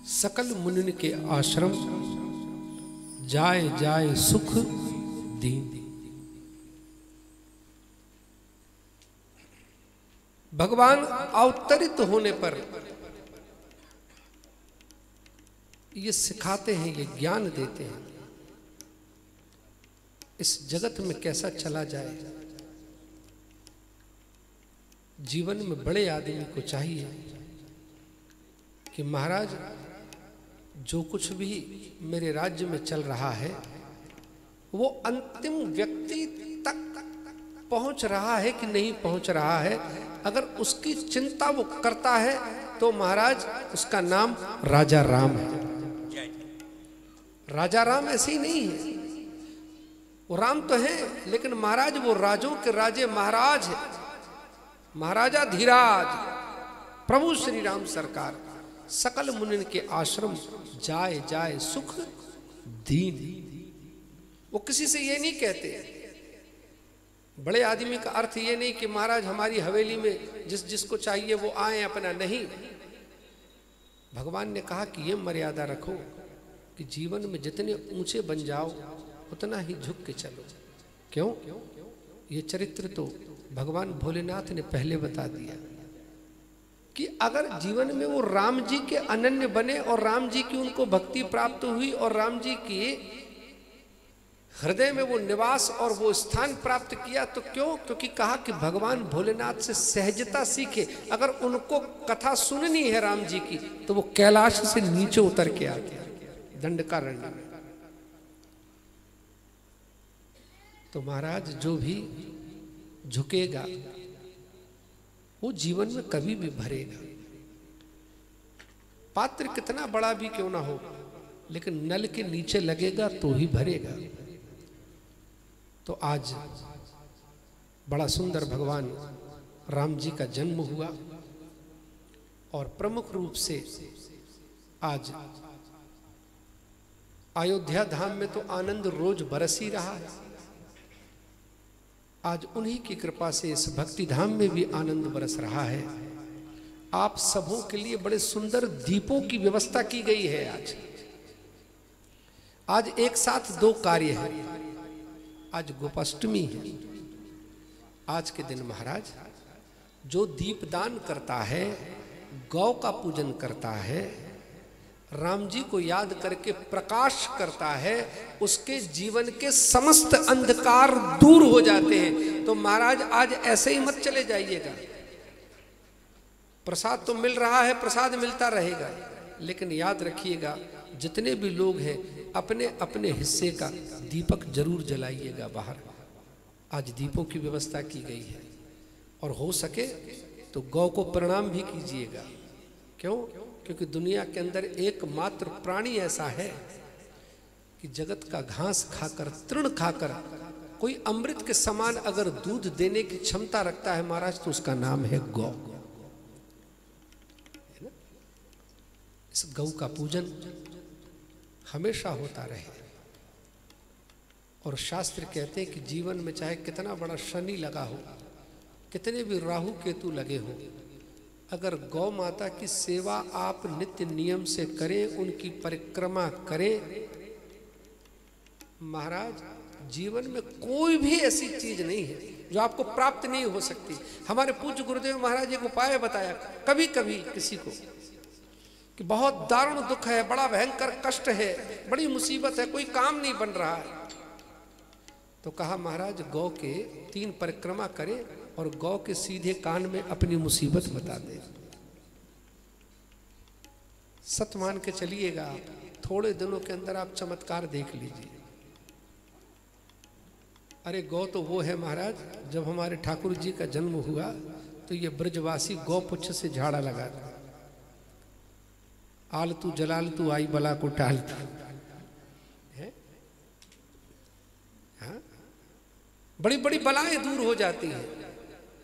सकल मुनिन के आश्रम जाए जाए सुख दीन। भगवान अवतरित होने पर ये सिखाते हैं, ये ज्ञान देते हैं इस जगत में कैसा चला जाए। जीवन में बड़े आदमी को चाहिए कि महाराज जो कुछ भी मेरे राज्य में चल रहा है वो अंतिम व्यक्ति तक पहुंच रहा है कि नहीं पहुंच रहा है। अगर उसकी चिंता वो करता है तो महाराज उसका नाम राजा राम है। राजा राम ऐसे ही नहीं है, वो राम तो है लेकिन महाराज वो राजों के राजे महाराज है, महाराजा धीराज प्रभु श्री राम सरकार। सकल मुनिन के आश्रम जाए जाए सुख दीन। वो किसी से ये नहीं कहते, बड़े आदमी का अर्थ ये नहीं कि महाराज हमारी हवेली में जिस जिसको चाहिए वो आए, अपना नहीं। भगवान ने कहा कि ये मर्यादा रखो कि जीवन में जितने ऊंचे बन जाओ उतना ही झुक के चलो। क्यों? ये चरित्र तो भगवान भोलेनाथ ने पहले बता दिया कि अगर जीवन में वो राम जी के अनन्य बने और राम जी की उनको भक्ति प्राप्त हुई और राम जी की हृदय में वो निवास और वो स्थान प्राप्त किया तो क्यों? क्योंकि कहा कि भगवान भोलेनाथ से सहजता सीखे। अगर उनको कथा सुननी है राम जी की तो वो कैलाश से नीचे उतर के आते दंडकारण्य में। तो महाराज जो भी झुकेगा वो जीवन में कभी भी भरेगा। पात्र कितना बड़ा भी क्यों ना हो लेकिन नल के नीचे लगेगा तो ही भरेगा। तो आज बड़ा सुंदर भगवान राम जी का जन्म हुआ और प्रमुख रूप से आज अयोध्या धाम में तो आनंद रोज बरस ही रहा है। आज उन्हीं की कृपा से इस भक्ति धाम में भी आनंद बरस रहा है। आप सबों के लिए बड़े सुंदर दीपों की व्यवस्था की गई है। आज एक साथ दो कार्य हैं। आज गोपाष्टमी है। आज के दिन महाराज जो दीपदान करता है, गौ का पूजन करता है, राम जी को याद करके प्रकाश करता है, उसके जीवन के समस्त अंधकार दूर हो जाते हैं। तो महाराज आज ऐसे ही मत चले जाइएगा। प्रसाद तो मिल रहा है, प्रसाद मिलता रहेगा, लेकिन याद रखिएगा जितने भी लोग हैं अपने अपने हिस्से का दीपक जरूर जलाइएगा बाहर। आज दीपों की व्यवस्था की गई है और हो सके तो गौ को प्रणाम भी कीजिएगा। क्यों? क्योंकि दुनिया के अंदर एकमात्र प्राणी ऐसा है कि जगत का घास खाकर, तृण खाकर कोई अमृत के समान अगर दूध देने की क्षमता रखता है महाराज तो उसका नाम है गौ। इस गौ का पूजन हमेशा होता रहे। और शास्त्र कहते हैं कि जीवन में चाहे कितना बड़ा शनि लगा हो, कितने भी राहु केतु लगे हो, अगर गौ माता की सेवा आप नित्य नियम से करें, उनकी परिक्रमा करें, महाराज जीवन में कोई भी ऐसी चीज नहीं है जो आपको प्राप्त नहीं हो सकती। हमारे पूज्य गुरुदेव महाराज एक उपाय बताया कभी कभी किसी को कि बहुत दारुण दुख है, बड़ा भयंकर कष्ट है, बड़ी मुसीबत है, कोई काम नहीं बन रहा है, तो कहा महाराज गौ के 3 परिक्रमा करें और गौ के सीधे कान में अपनी मुसीबत बता दे। सत्य मान के चलिएगा, आप थोड़े दिनों के अंदर आप चमत्कार देख लीजिए। अरे गौ तो वो है महाराज, जब हमारे ठाकुर जी का जन्म हुआ तो ये ब्रजवासी गौ पुच्छ से झाड़ा लगा था। आलतू जलालतू आई बला को टालतू है। हाँ? बड़ी बड़ी बलाएं दूर हो जाती हैं।